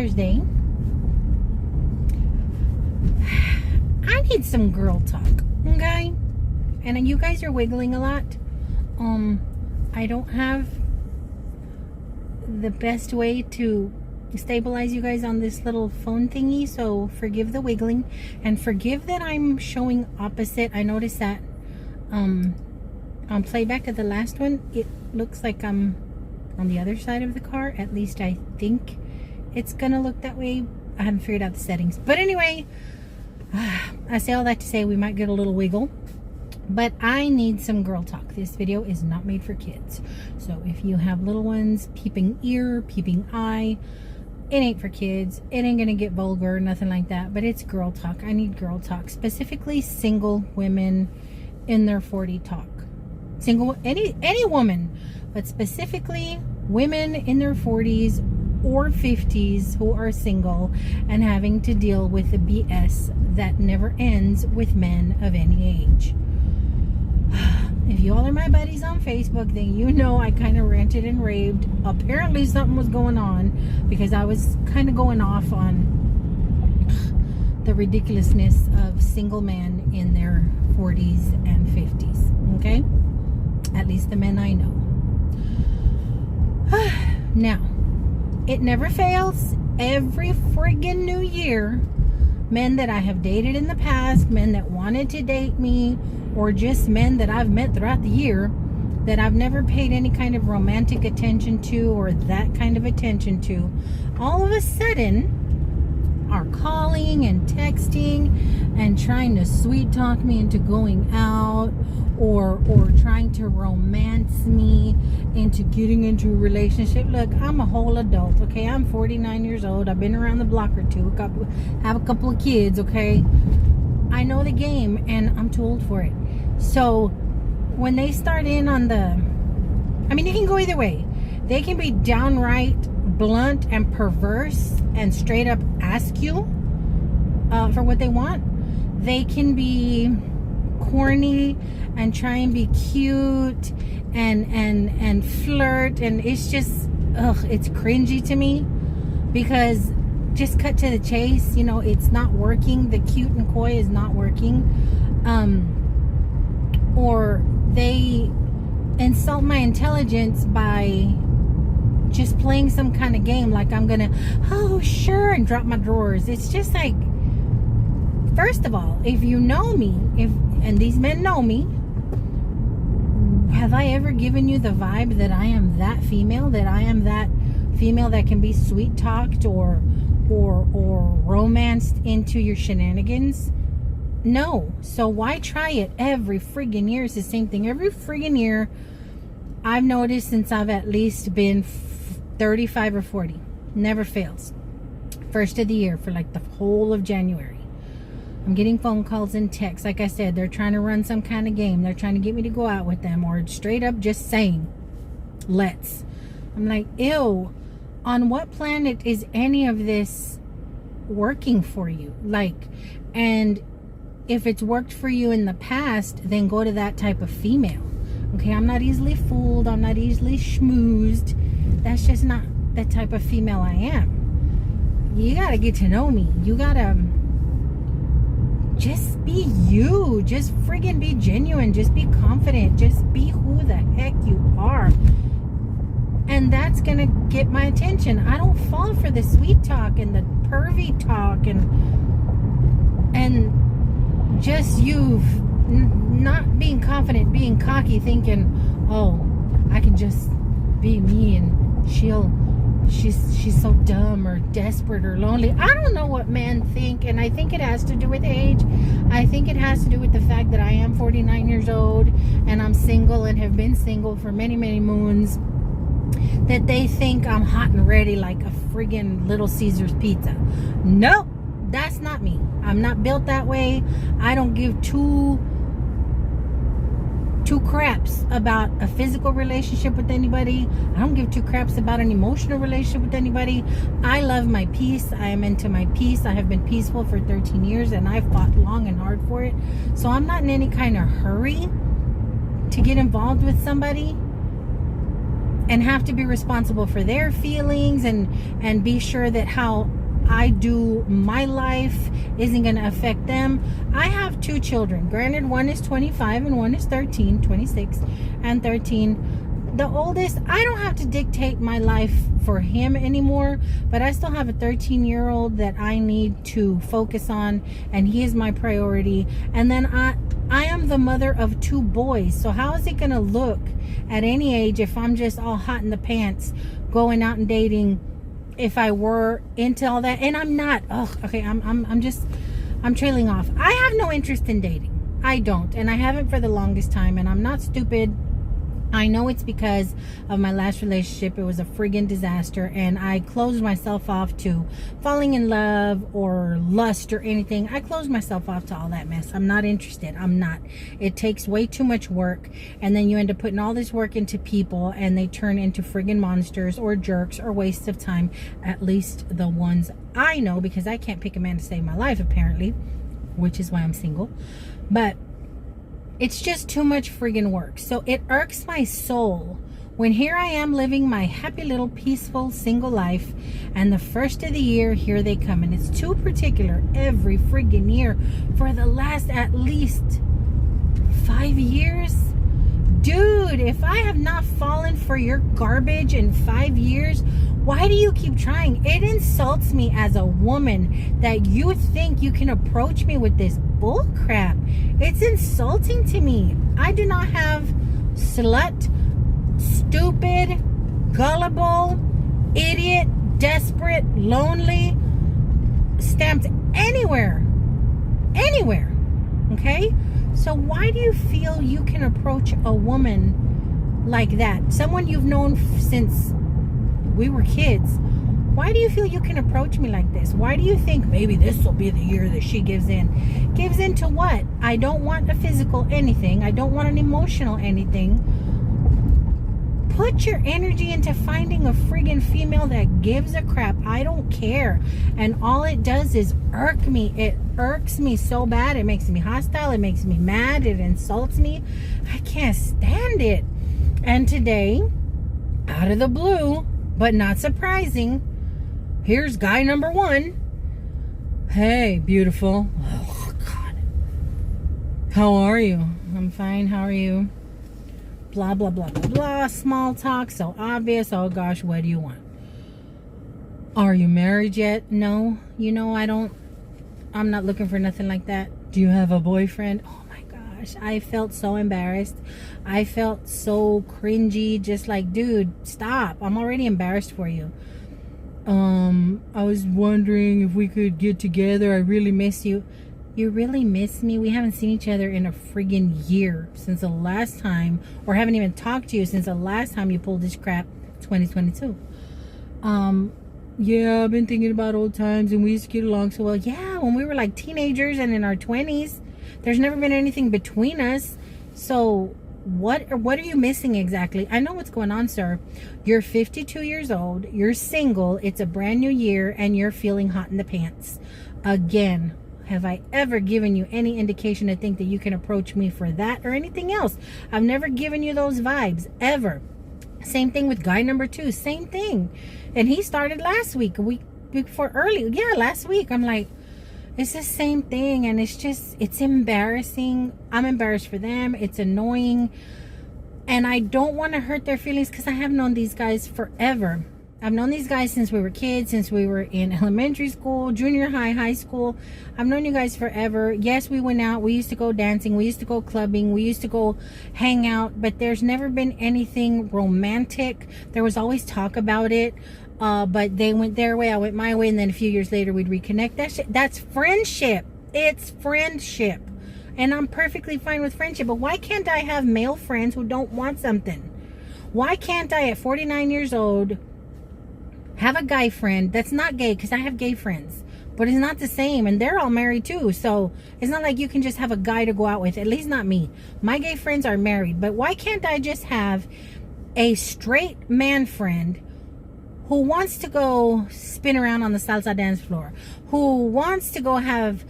Thursday. I need some girl talk, okay? And you guys are wiggling a lot. I don't have the best way to stabilize you guys on this little phone thingy, so forgive the wiggling and forgive that I'm showing opposite. I noticed that on playback of the last one, it looks like I'm on the other side of the car. At least I think it's gonna look that way. I haven't figured out the settings, but anyway, I say all that to say we might get a little wiggle, but I need some girl talk. This video is not made for kids, so if you have little ones, peeping ear, peeping eye, it ain't for kids. It ain't gonna get vulgar, nothing like that, but it's girl talk. I need girl talk, specifically single women in their 40 talk. Single, any woman, but specifically women in their 40s or 50s who are single and having to deal with the BS that never ends with men of any age. If you all are my buddies on Facebook, then you know I kind of ranted and raved. Apparently something was going on because I was kind of going off on the ridiculousness of single men in their 40s and 50s. Okay? At least the men I know. Now, it never fails. Every friggin' new year, men that I have dated in the past, men that wanted to date me, or just men that I've met throughout the year that I've never paid any kind of romantic attention to or that kind of attention to, all of a sudden are calling and texting and trying to sweet talk me into going out, or trying to romance me into getting into a relationship. Look, I'm a whole adult, okay? I'm 49 years old. I've been around the block or two. Have a couple of kids, okay? I know the game, and I'm too old for it. So when they start in on the, I mean, it can go either way. They can be downright blunt and perverse and straight up ask you for what they want. They can be corny and try and be cute and flirt, and it's just it's cringy to me, because just cut to the chase. You know, it's not working. The cute and coy is not working. Or they insult my intelligence by just playing some kind of game, like I'm gonna, oh sure, and drop my drawers. It's just like, first of all, if you know me, and these men know me, have I ever given you the vibe that I am that female, that I am that female that can be sweet talked or romanced into your shenanigans? No. So why try it every friggin' year? It's the same thing every friggin' year. I've noticed since I've at least been 35 or 40. Never fails. First of the year for like the whole of January, I'm getting phone calls and texts. Like I said, they're trying to run some kind of game. They're trying to get me to go out with them, or straight up just saying, let's. I'm like, ew. On what planet is any of this working for you? Like, and if it's worked for you in the past, then go to that type of female. Okay, I'm not easily fooled. I'm not easily schmoozed. That's just not the type of female I am. You gotta get to know me. You gotta just be you. Just friggin' be genuine. Just be confident. Just be who the heck you are. And that's gonna get my attention. I don't fall for the sweet talk and the pervy talk and just you not being confident, being cocky, thinking, oh, I can just be me and she's so dumb or desperate or lonely. I don't know what men think, and I think it has to do with age. I think it has to do with the fact that I am 49 years old and I'm single and have been single for many, many moons, that they think I'm hot and ready like a friggin' Little Caesars pizza. Nope, that's not me. I'm not built that way. I don't give two craps about a physical relationship with anybody. I don't give two craps about an emotional relationship with anybody. I love my peace. I am into my peace. I have been peaceful for 13 years and I've fought long and hard for it. So I'm not in any kind of hurry to get involved with somebody. and have to be responsible for their feelings and be sure that how I do my life isn't going to affect them. I have 2 children. Granted, one is 25 and one is 13, 26 and 13. The oldest, I don't have to dictate my life for him anymore, but I still have a 13-year-old that I need to focus on, and he is my priority. And then I am the mother of 2 boys, so how is it going to look at any age if I'm just all hot in the pants going out and dating if I were into all that? And I'm not. Oh, okay, I'm trailing off. I have no interest in dating. I don't, and I haven't for the longest time, and I'm not stupid. I know it's because of my last relationship. It was a friggin' disaster, and I closed myself off to falling in love or lust or anything. I closed myself off to all that mess. I'm not interested. I'm not. It takes way too much work, and then you end up putting all this work into people, and they turn into friggin' monsters or jerks or wastes of time. At least the ones I know, because I can't pick a man to save my life, apparently, which is why I'm single. But it's just too much friggin' work. So it irks my soul when here I am living my happy little peaceful single life, and the first of the year, here they come. And it's too particular every friggin' year for the last at least 5 years. Dude, if I have not fallen for your garbage in 5 years, why do you keep trying? It insults me as a woman that you think you can approach me with this bull crap. It's insulting to me. I do not have slut, stupid, gullible, idiot, desperate, lonely stamped anywhere. Anywhere. Okay? So why do you feel you can approach a woman like that? Someone you've known since we were kids. Why do you feel you can approach me like this? Why do you think maybe this will be the year that she gives in? Gives in to what? I don't want a physical anything. I don't want an emotional anything. Put your energy into finding a friggin' female that gives a crap. I don't care. And all it does is irk me. It irks me so bad. It makes me hostile. It makes me mad. It insults me. I can't stand it. And today, out of the blue, but not surprising, here's guy number 1. Hey, beautiful. Oh, God. How are you? I'm fine. How are you? Blah, blah, blah, blah, blah. Small talk. So obvious. Oh, gosh, what do you want? Are you married yet? No. You know, I'm not looking for nothing like that. Do you have a boyfriend? Oh, my gosh. I felt so embarrassed. I felt so cringy. Just like, dude, stop. I'm already embarrassed for you. I was wondering if we could get together. I really miss you. You really miss me? We haven't seen each other in a friggin' year since the last time, or haven't even talked to you since the last time you pulled this crap, 2022. Yeah, I've been thinking about old times, and we used to get along so well. Yeah, when we were like teenagers and in our 20s. There's never been anything between us. So what are you missing exactly? I know what's going on, sir. You're 52 years old. You're single. It's a brand new year, and you're feeling hot in the pants. Again, have I ever given you any indication to think that you can approach me for that or anything else? I've never given you those vibes, ever. Same thing with guy number 2. Same thing. And he started last week, a week before early. Yeah, last week. I'm like, it's the same thing, and it's embarrassing. I'm embarrassed for them. It's annoying, and I don't want to hurt their feelings because I have known these guys forever. I've known these guys since we were kids, since we were in elementary school, junior high, high school. I've known you guys forever. Yes, we went out. We used to go dancing. We used to go clubbing. We used to go hang out, but there's never been anything romantic. There was always talk about it. But they went their way, I went my way, and then a few years later we'd reconnect. That's friendship. It's friendship. And I'm perfectly fine with friendship. But why can't I have male friends who don't want something? Why can't I, at 49 years old, have a guy friend that's not gay? Because I have gay friends. But it's not the same. And they're all married too. So it's not like you can just have a guy to go out with. At least not me. My gay friends are married. But why can't I just have a straight man friend who wants to go spin around on the salsa dance floor, who wants to go have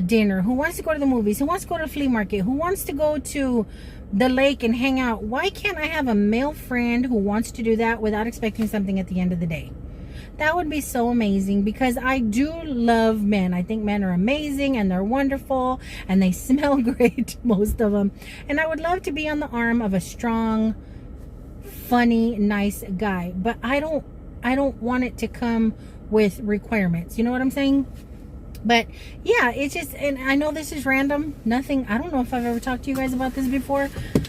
dinner, who wants to go to the movies, who wants to go to the flea market, who wants to go to the lake and hang out. Why can't I have a male friend who wants to do that without expecting something at the end of the day? That would be so amazing, because I do love men. I think men are amazing and they're wonderful and they smell great, most of them. And I would love to be on the arm of a strong, funny, nice guy. But I don't want it to come with requirements. You know what I'm saying? But yeah, it's just, and I know this is random. Nothing, I don't know if I've ever talked to you guys about this before.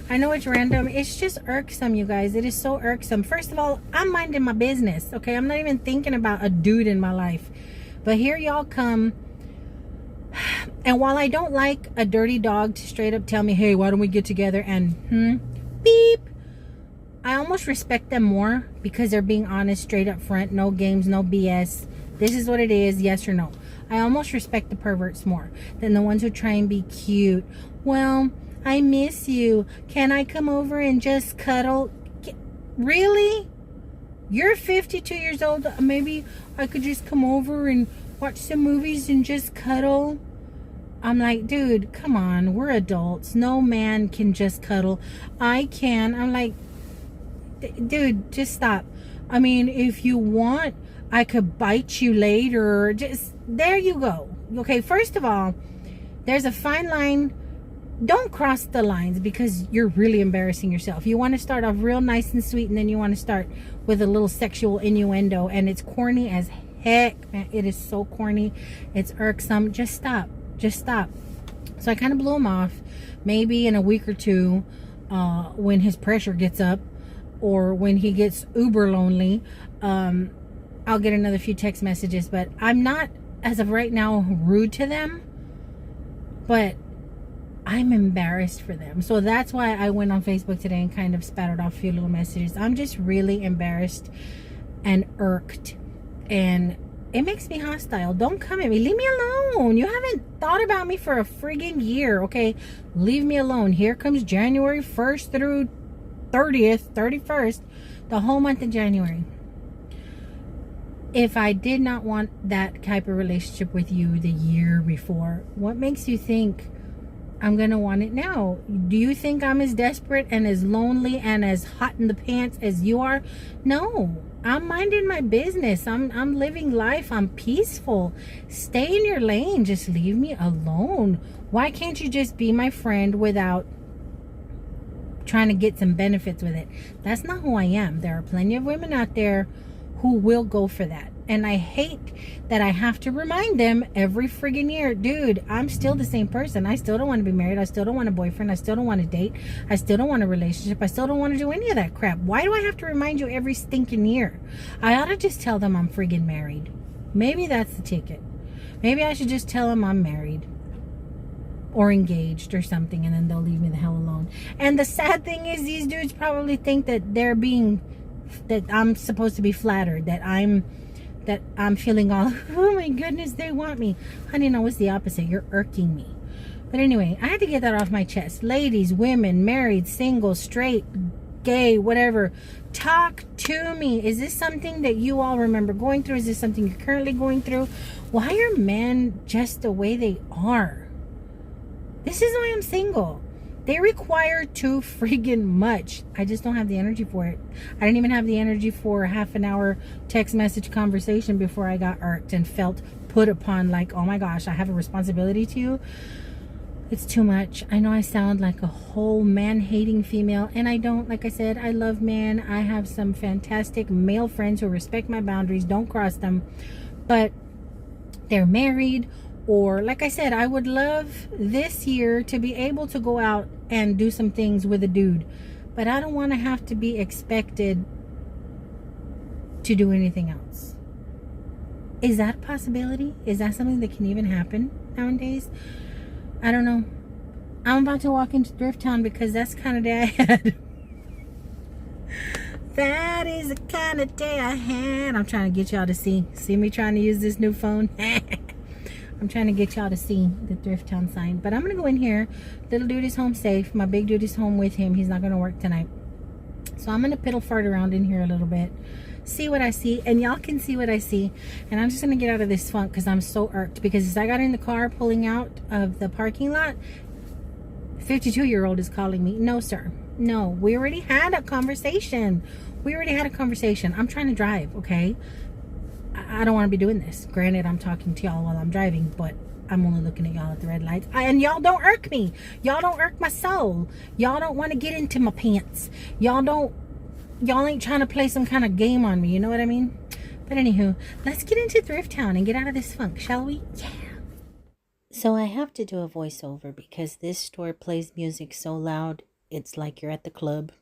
I know it's random. It's just irksome, you guys. It is so irksome. First of all, I'm minding my business, okay? I'm not even thinking about a dude in my life. But here y'all come. And while I don't like a dirty dog to straight up tell me, hey, why don't we get together and beep, I almost respect them more, because they're being honest, straight up front, no games, no BS. This is what it is, yes or no. I almost respect the perverts more than the ones who try and be cute. Well, I miss you. Can I come over and just cuddle? Really? You're 52 years old. Maybe I could just come over and watch some movies and just cuddle. I'm like, dude, come on. We're adults. No man can just cuddle. I can. I'm like, dude, just stop. I mean, if you want, I could bite you later. Just, there you go. Okay, first of all, there's a fine line. Don't cross the lines, because you're really embarrassing yourself. You want to start off real nice and sweet, and then you want to start with a little sexual innuendo, and it's corny as heck, man. It is so corny. It's irksome. Just stop. Just stop. So I kind of blew him off. Maybe in a week or two, when his pressure gets up, or when he gets uber lonely, I'll get another few text messages. But I'm not, as of right now, rude to them, but I'm embarrassed for them. So that's why I went on Facebook today and kind of spattered off a few little messages. I'm just really embarrassed and irked, and it makes me hostile. Don't come at me. Leave me alone. You haven't thought about me for a friggin' year, okay? Leave me alone. Here comes January 1st through 30th, 31st, the whole month of January. If I did not want that type of relationship with you the year before, what makes you think I'm gonna want it now? Do you think I'm as desperate and as lonely and as hot in the pants as you are? No, I'm minding my business. I'm living life. I'm peaceful. Stay in your lane. Just leave me alone. Why can't you just be my friend without trying to get some benefits with it? That's not who I am. There are plenty of women out there who will go for that. And I hate that I have to remind them every friggin' year, dude, I'm still the same person. I still don't want to be married. I still don't want a boyfriend. I still don't want to date. I still don't want a relationship. I still don't want to do any of that crap. Why do I have to remind you every stinking year? I ought to just tell them I'm friggin' married. Maybe that's the ticket. Maybe I should just tell them I'm married or engaged or something, and then they'll leave me the hell alone. And the sad thing is, these dudes probably think that that I'm supposed to be flattered, that I'm feeling all, oh my goodness, they want me. Honey, no, it's the opposite. You're irking me. But anyway, I had to get that off my chest. Ladies, women, married, single, straight, gay, whatever, talk to me. Is this something that you all remember going through? Is this something you're currently going through? Why are men just the way they are? This is why I'm single. They require too friggin' much. I just don't have the energy for it. I didn't even have the energy for a half an hour text message conversation before I got irked and felt put upon, like, oh my gosh, I have a responsibility to you. It's too much. I know I sound like a whole man-hating female, and I don't. Like I said, I love men. I have some fantastic male friends who respect my boundaries, don't cross them, but they're married. Or, like I said, I would love this year to be able to go out and do some things with a dude. But I don't want to have to be expected to do anything else. Is that a possibility? Is that something that can even happen nowadays? I don't know. I'm about to walk into Thrift Town because that's the kind of day I had. That is the kind of day I had. I'm trying to get y'all to see. See me trying to use this new phone? I'm trying to get y'all to see the Thrift Town sign. But I'm going to go in here. Little dude is home safe. My big dude is home with him. He's not going to work tonight. So I'm going to piddle fart around in here a little bit. See what I see. And y'all can see what I see. And I'm just going to get out of this funk because I'm so irked. Because as I got in the car pulling out of the parking lot, 52-year-old is calling me. No, sir. No, we already had a conversation. I'm trying to drive, okay? I don't want to be doing this. Granted, I'm talking to y'all while I'm driving, but I'm only looking at y'all at the red lights. And y'all don't irk me. Y'all don't irk my soul. Y'all don't want to get into my pants. Y'all ain't trying to play some kind of game on me. You know what I mean? But anywho, let's get into Thrift Town and get out of this funk, shall we? Yeah. So I have to do a voiceover because this store plays music so loud, it's like you're at the club.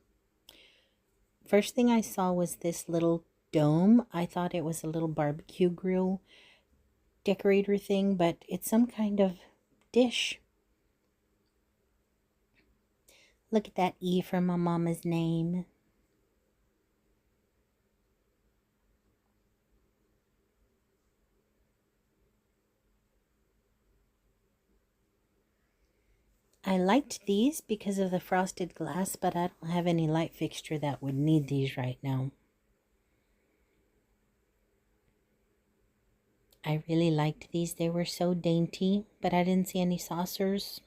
First thing I saw was this little dome. I thought it was a little barbecue grill decorator thing, but it's some kind of dish. Look at that E for my mama's name. I liked these because of the frosted glass, but I don't have any light fixture that would need these right now. I really liked these. They were so dainty, but I didn't see any saucers.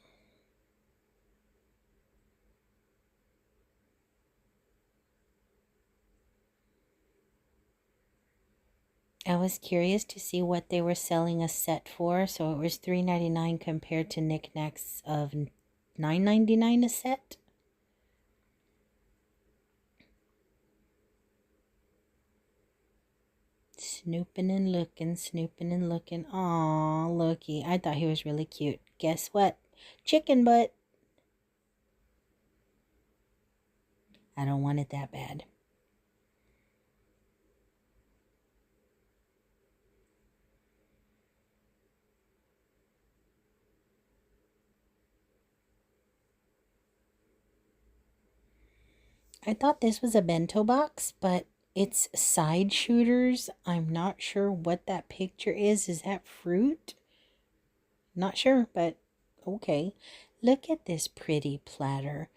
I was curious to see what they were selling a set for, so it was $3.99 compared to knickknacks of $9.99 a set. Snooping and looking. Aw, looky. I thought he was really cute. Guess what? Chicken butt. I don't want it that bad. I thought this was a bento box, but it's side shooters. I'm not sure what that picture is. Is that fruit? Not sure, but okay. Look at this pretty platter.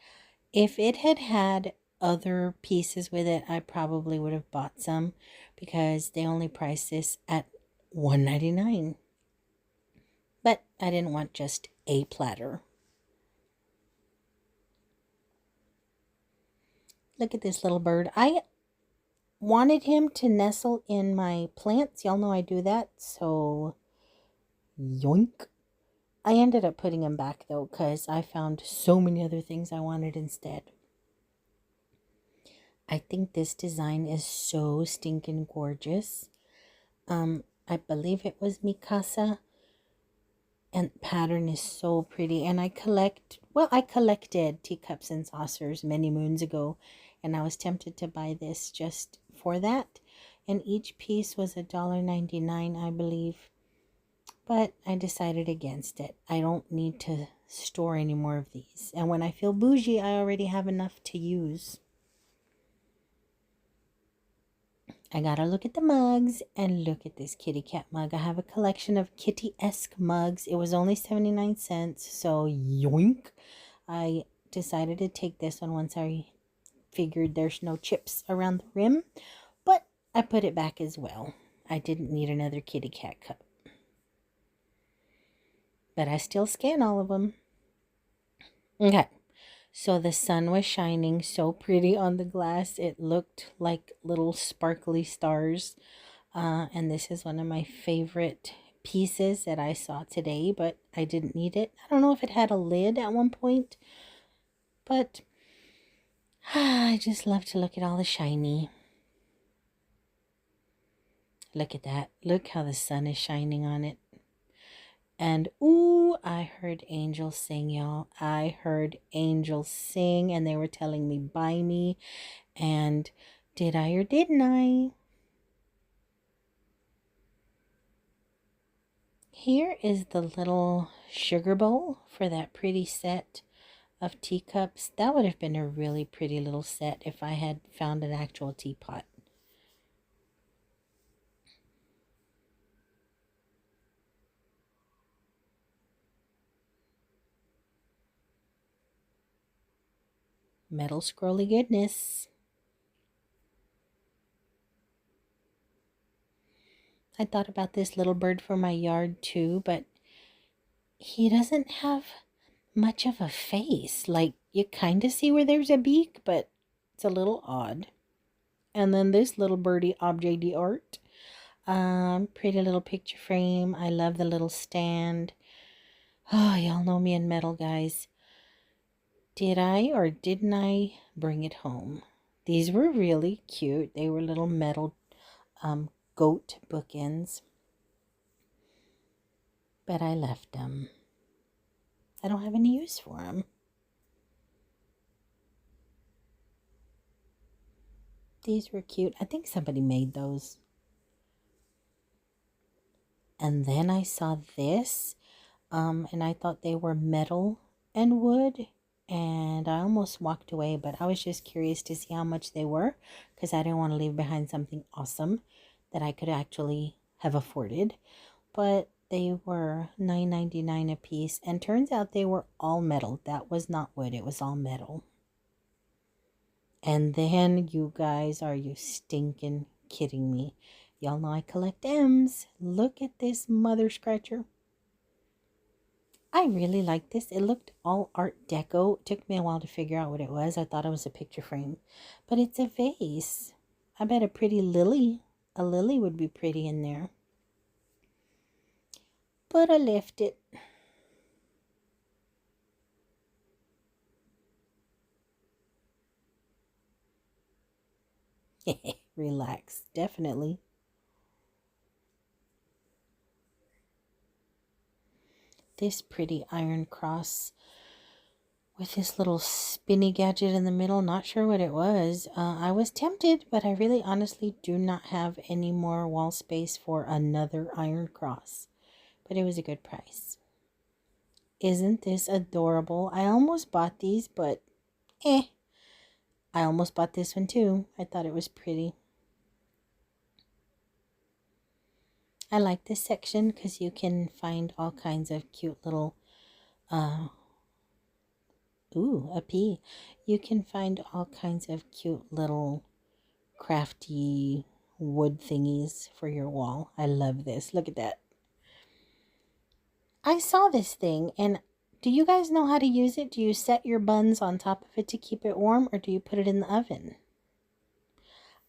If it had had other pieces with it, I probably would have bought some because they only priced this at $1.99. But I didn't want just a platter. Look at this little bird. I wanted him to nestle in my plants. Y'all know I do that. So, yoink. I ended up putting him back though because I found so many other things I wanted instead. I think this design is so stinking gorgeous. I believe it was Mikasa. And the pattern is so pretty. And I collected teacups and saucers many moons ago. And I was tempted to buy this just for that. And each piece was $1.99, I believe. But I decided against it. I don't need to store any more of these. And when I feel bougie, I already have enough to use. I gotta look at the mugs and look at this kitty cat mug. I have a collection of kitty-esque mugs. It was only 79 cents, so yoink. I decided to take this one once I figured there's no chips around the rim, but I put it back as well. I didn't need another kitty cat cup. But I still scan all of them. Okay. So the sun was shining so pretty on the glass. It looked like little sparkly stars. And this is one of my favorite pieces that I saw today, but I didn't need it. I don't know if it had a lid at one point, but I just love to look at all the shiny. Look at that. Look how the sun is shining on it. And, ooh, I heard angels sing, y'all. I heard angels sing, and they were telling me, buy me. And did I or didn't I? Here is the little sugar bowl for that pretty set of teacups. That would have been a really pretty little set if I had found an actual teapot. Metal scrolly goodness. I thought about this little bird for my yard too, but he doesn't have much of a face. Like, you kind of see where there's a beak, but it's a little odd. And then this little birdie objet d'art. Pretty little picture frame. I love the little stand. Oh, y'all know me in metal, guys. Did I or didn't I bring it home? These were really cute. They were little metal goat bookends. But I left them. I don't have any use for them. These were cute. I think somebody made those. And then I saw this, and I thought they were metal and wood, and I almost walked away, but I was just curious to see how much they were, because I didn't want to leave behind something awesome that I could actually have afforded. But they were $9.99 a piece, and turns out they were all metal. That was not wood, it was all metal. And then, you guys, are you stinking kidding me? Y'all know I collect M's. Look at this mother scratcher. I really like this. It looked all Art Deco. It took me a while to figure out what it was. I thought it was a picture frame. But it's a vase. I bet a pretty lily. A lily would be pretty in there. But I left it. Relax. Definitely. This pretty iron cross with this little spinny gadget in the middle. Not sure what it was. I was tempted, but I really honestly do not have any more wall space for another iron cross. But it was a good price. Isn't this adorable? I almost bought these, but I almost bought this one too. I thought it was pretty. I like this section because you can find all kinds of cute little, a pea. You can find all kinds of cute little crafty wood thingies for your wall. I love this. Look at that. I saw this thing, and do you guys know how to use it? Do you set your buns on top of it to keep it warm, or do you put it in the oven?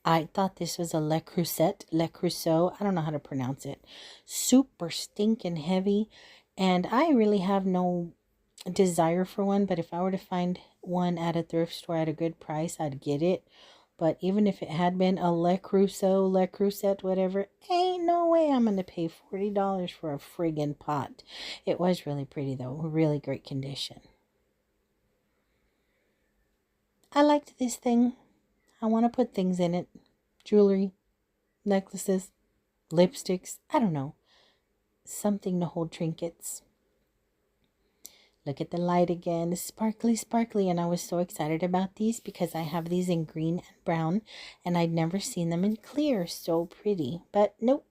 I thought this was a Le Creuset, Le Creusot. I don't know how to pronounce it. Super stinking heavy. And I really have no desire for one. But if I were to find one at a thrift store at a good price, I'd get it. But even if it had been a Le Creusot, Le Creuset, whatever, ain't no way I'm going to pay $40 for a friggin' pot. It was really pretty, though. Really great condition. I liked this thing. I want to put things in it. Jewelry, necklaces, lipsticks, I don't know. Something to hold trinkets. Look at the light again. Sparkly, sparkly. And I was so excited about these because I have these in green and brown. And I'd never seen them in clear. So pretty. But nope.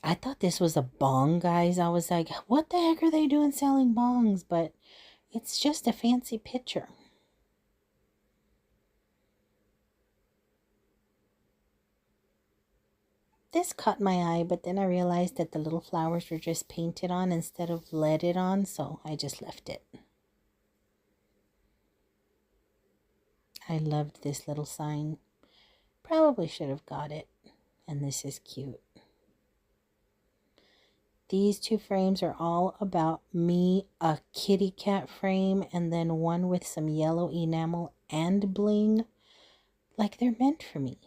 I thought this was a bong, guys. I was like, what the heck are they doing selling bongs? But it's just a fancy picture. This caught my eye, but then I realized that the little flowers were just painted on instead of leaded on, so I just left it. I loved this little sign. Probably should have got it. And this is cute. These two frames are all about me, a kitty cat frame, and then one with some yellow enamel and bling. Like they're meant for me.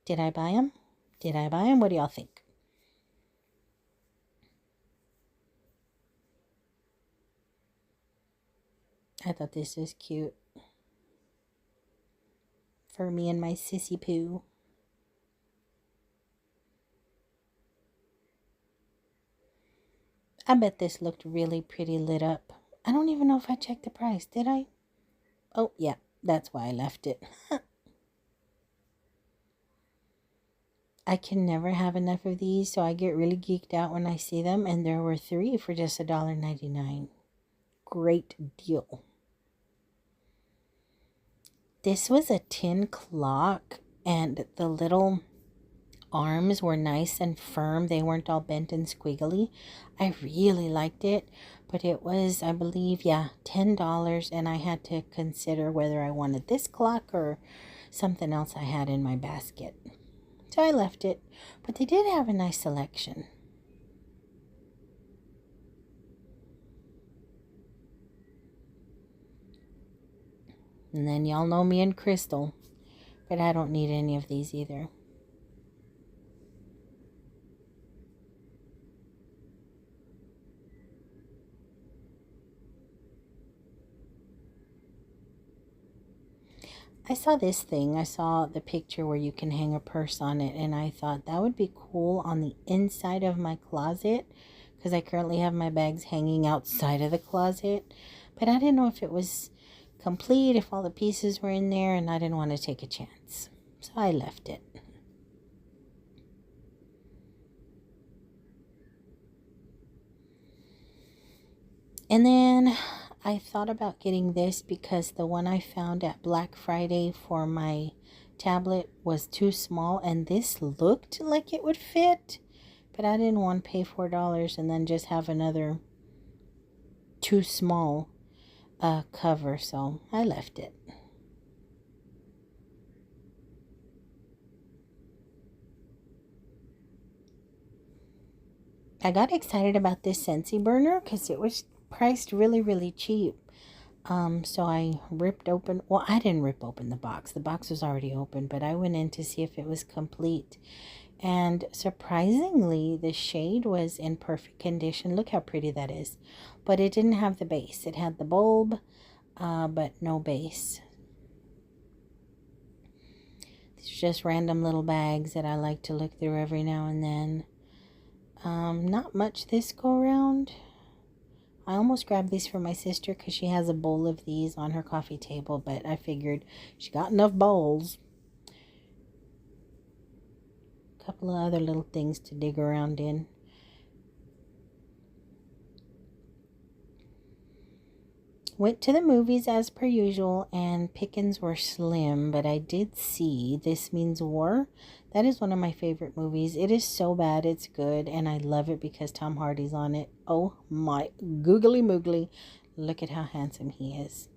Did I buy them? Did I buy them? What do y'all think? I thought this was cute. For me and my sissy poo. I bet this looked really pretty lit up. I don't even know if I checked the price. Did I? Oh, yeah. That's why I left it. I can never have enough of these, so I get really geeked out when I see them, and there were 3 for just $1.99. Great deal. This was a tin clock, and the little arms were nice and firm. They weren't all bent and squiggly. I really liked it, but it was, I believe, yeah, $10, and I had to consider whether I wanted this clock or something else I had in my basket. So I left it, but they did have a nice selection. And then y'all know me and crystal, but I don't need any of these either. I saw this thing. I saw the picture where you can hang a purse on it, and I thought that would be cool on the inside of my closet, because I currently have my bags hanging outside of the closet, but I didn't know if it was complete, if all the pieces were in there, and I didn't want to take a chance, so I left it. And then I thought about getting this because the one I found at Black Friday for my tablet was too small, and this looked like it would fit, but I didn't want to pay $4 and then just have another too small cover, so I left it. I got excited about this Scentsy burner because it was priced really cheap. So I ripped open, well, I didn't rip open the box was already open, but I went in to see if it was complete, and surprisingly the shade was in perfect condition. Look how pretty that is, but it didn't have the base. It had the bulb, but no base. These are just random little bags that I like to look through every now and then. Not much this go around. I almost grabbed these for my sister because she has a bowl of these on her coffee table, but I figured she got enough bowls. A couple of other little things to dig around in. Went to the movies as per usual, and pickings were slim, but I did see This Means War. That is one of my favorite movies. It is so bad, it's good, and I love it because Tom Hardy's on it. Oh my googly moogly. Look at how handsome he is.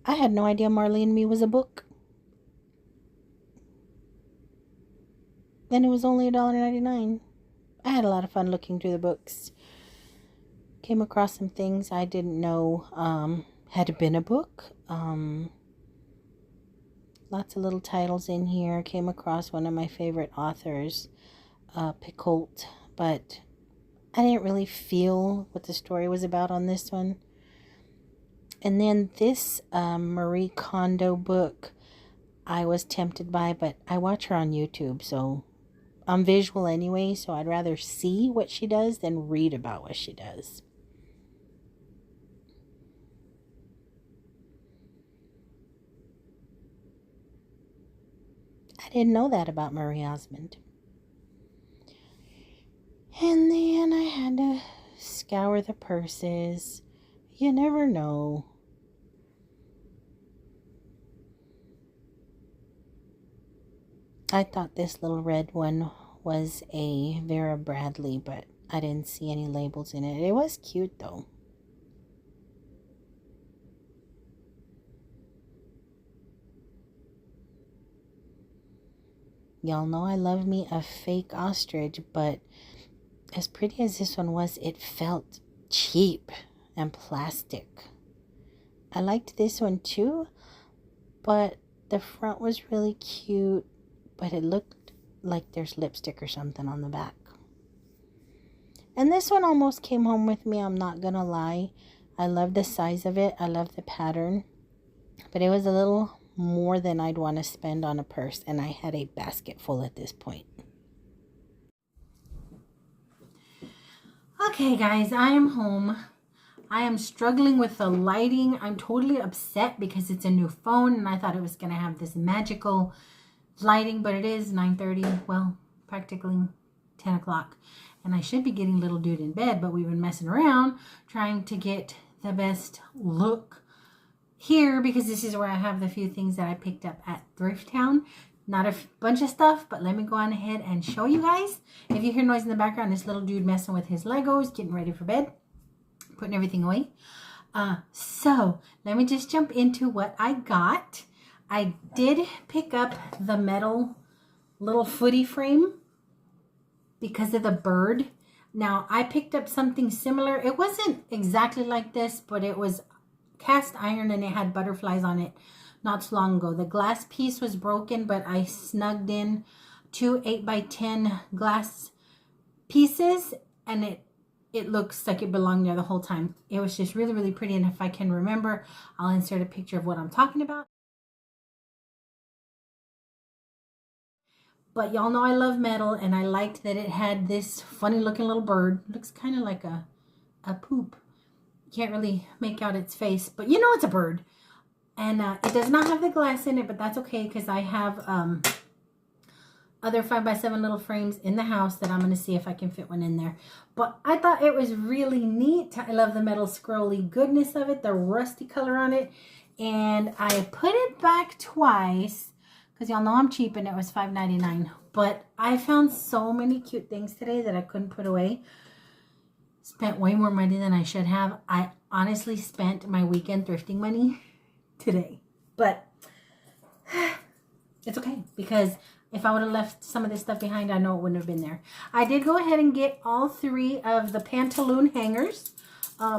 I had no idea Marley and Me was a book. And it was only $1.99. I had a lot of fun looking through the books. Came across some things I didn't know had been a book. Lots of little titles in here. Came across one of my favorite authors, Picoult, but I didn't really feel what the story was about on this one. And then this Marie Kondo book I was tempted by, but I watch her on YouTube, so I'm visual anyway, so I'd rather see what she does than read about what she does. I didn't know that about Marie Osmond. And then I had to scour the purses. You never know. I thought this little red one was a Vera Bradley, but I didn't see any labels in it. It was cute though. Y'all know I love me a fake ostrich, but as pretty as this one was, it felt cheap and plastic. I liked this one too, but the front was really cute, but it looked like there's lipstick or something on the back. And this one almost came home with me, I'm not gonna lie. I love the size of it, I love the pattern, but it was a little more than I'd want to spend on a purse, and I had a basket full at this point. Okay guys, I am home. I am struggling with the lighting. I'm totally upset because it's a new phone and I thought it was going to have this magical lighting, but it is 9:30, well, practically 10 o'clock. And I should be getting little dude in bed, but we've been messing around trying to get the best look here because this is where I have the few things that I picked up at Thrift Town. Not a bunch of stuff, but let me go on ahead and show you guys. If you hear noise in the background, this little dude messing with his Legos, getting ready for bed, putting everything away. So let me just jump into what I got. I did pick up the metal little footy frame because of the bird. Now, I picked up something similar. It wasn't exactly like this, but it was cast iron and it had butterflies on it not too long ago. The glass piece was broken, but I snugged in 2 8x10 glass pieces, and it looks like it belonged there the whole time. It was just really, really pretty, and if I can remember, I'll insert a picture of what I'm talking about. But y'all know I love metal, and I liked that it had this funny looking little bird. It looks kind of like a poop. Can't really make out its face, but you know it's a bird. And it does not have the glass in it, but that's okay because I have other 5x7 little frames in the house that I'm going to see if I can fit one in there. But I thought it was really neat. I love the metal scrolly goodness of it, the rusty color on it. And I put it back twice because y'all know I'm cheap and it was $5.99. But I found so many cute things today that I couldn't put away. Spent way more money than I should have. I honestly spent my weekend thrifting money today. But it's okay because if I would have left some of this stuff behind, I know it wouldn't have been there. I did go ahead and get all 3 of the pantaloon hangers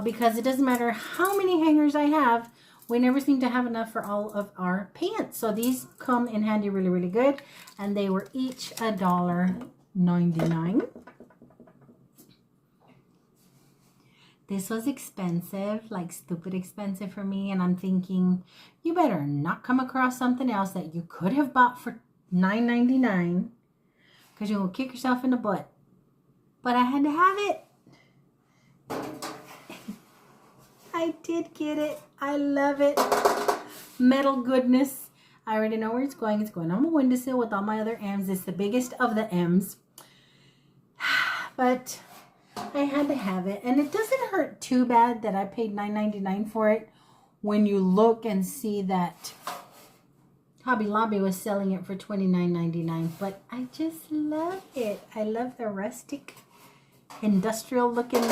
because it doesn't matter how many hangers I have. We never seem to have enough for all of our pants. So these come in handy really, really good. And they were each $1.99. This was expensive, like stupid expensive for me. And I'm thinking, you better not come across something else that you could have bought for $9.99 because you'll kick yourself in the butt. But I had to have it. I did get it. I love it. Metal goodness. I already know where it's going. It's going on my windowsill with all my other M's. It's the biggest of the M's. But I had to have it. And it doesn't hurt too bad that I paid $9.99 for it when you look and see that Hobby Lobby was selling it for $29.99. But I just love it. I love the rustic, industrial looking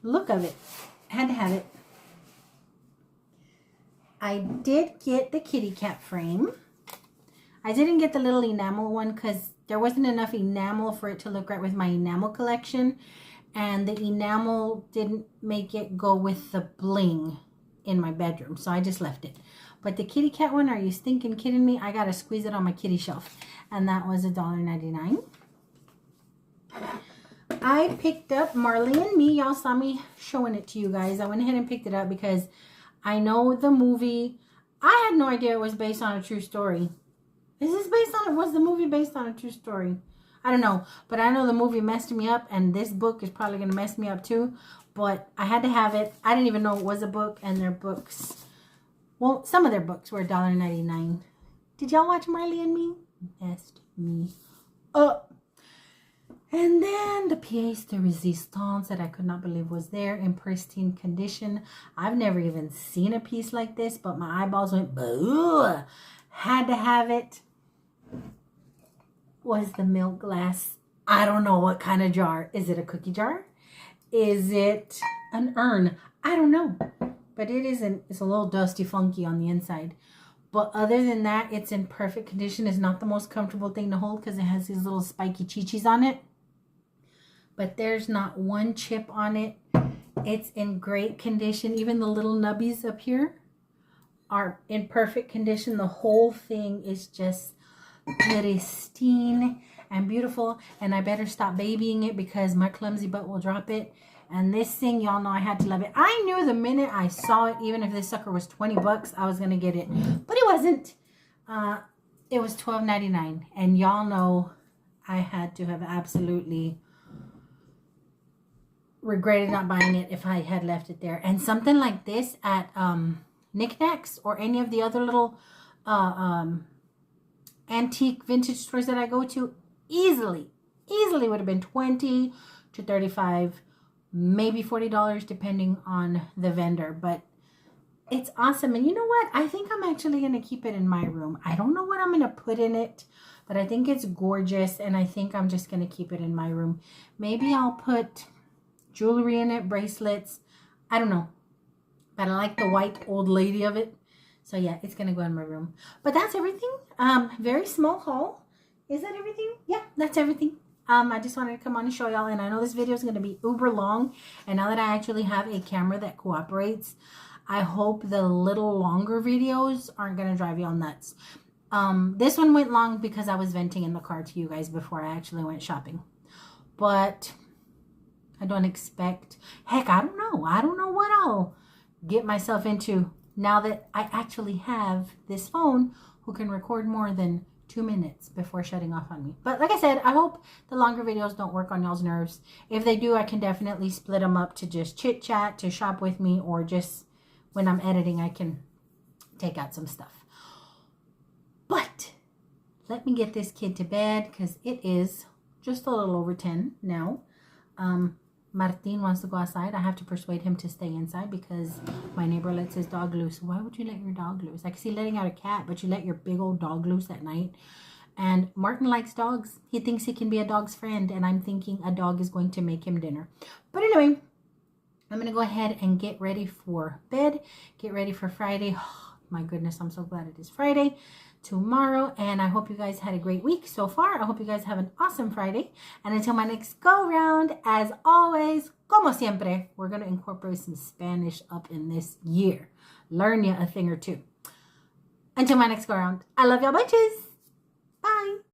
look of it. I had to have it. I did get the kitty cat frame. I didn't get the little enamel one because there wasn't enough enamel for it to look right with my enamel collection. And the enamel didn't make it go with the bling in my bedroom. So I just left it. But the kitty cat one, are you stinking kidding me? I got to squeeze it on my kitty shelf. And that was $1.99. I picked up Marley and Me. Y'all saw me showing it to you guys. I went ahead and picked it up because I know the movie. I had no idea it was based on a true story. Is this based on it? Was the movie based on a true story? I don't know. But I know the movie messed me up. And this book is probably going to mess me up too. But I had to have it. I didn't even know it was a book. And their books. Well, some of their books were $1.99. Did y'all watch Marley and Me? Messed me up. And then the pièce de résistance that I could not believe was there in pristine condition. I've never even seen a piece like this, but my eyeballs went, boo! Had to have it. Was the milk glass. I don't know what kind of jar. Is it a cookie jar? Is it an urn? I don't know. But it isn't. It's a little dusty, funky on the inside. But other than that, it's in perfect condition. It's not the most comfortable thing to hold because it has these little spiky chi-chis on it. But there's not one chip on it. It's in great condition. Even the little nubbies up here are in perfect condition. The whole thing is just pristine and beautiful. And I better stop babying it because my clumsy butt will drop it. And this thing, y'all know I had to love it. I knew the minute I saw it, even if this sucker was 20 bucks, I was going to get it. But it wasn't. It was $12.99. And y'all know I had to have absolutely regretted not buying it if I had left it there. And something like this at Knickknacks or any of the other little antique vintage stores that I go to, easily would have been $20 to $35, maybe $40 depending on the vendor. But It's awesome. And you know what? I think I'm actually going to keep it in my room. I don't know what I'm going to put in it, but I think it's gorgeous. And I think I'm just going to keep it in my room. Maybe I'll put jewelry in it, bracelets. I don't know. But I like the white old lady of it. So yeah, it's going to go in my room. But that's everything. Very small haul. Is that everything? Yeah, that's everything. I just wanted to come on and show y'all. And I know this video is going to be uber long. And now that I actually have a camera that cooperates, I hope the little longer videos aren't going to drive y'all nuts. This one went long because I was venting in the car to you guys before I actually went shopping. But I don't expect, heck, I don't know. I don't know what I'll get myself into now that I actually have this phone who can record more than 2 minutes before shutting off on me. But like I said, I hope the longer videos don't work on y'all's nerves. If they do, I can definitely split them up to just chit chat, to shop with me, or just when I'm editing, I can take out some stuff. But let me get this kid to bed because it is just a little over 10 now. Martin wants to go outside. I have to persuade him to stay inside because my neighbor lets his dog loose. Why would you let your dog loose? I can see letting out a cat, but you let your big old dog loose at night. And Martin likes dogs. He thinks he can be a dog's friend, and I'm thinking a dog is going to make him dinner. But anyway, I'm going to go ahead and get ready for bed. Get ready for Friday. Oh, my goodness, I'm so glad it is Friday tomorrow. And I hope you guys had a great week so far. I hope you guys have an awesome Friday. And until my next go round, as always, como siempre, we're going to incorporate some Spanish up in this year. Learn you a thing or two. Until my next go round, I love y'all bunches. Bye.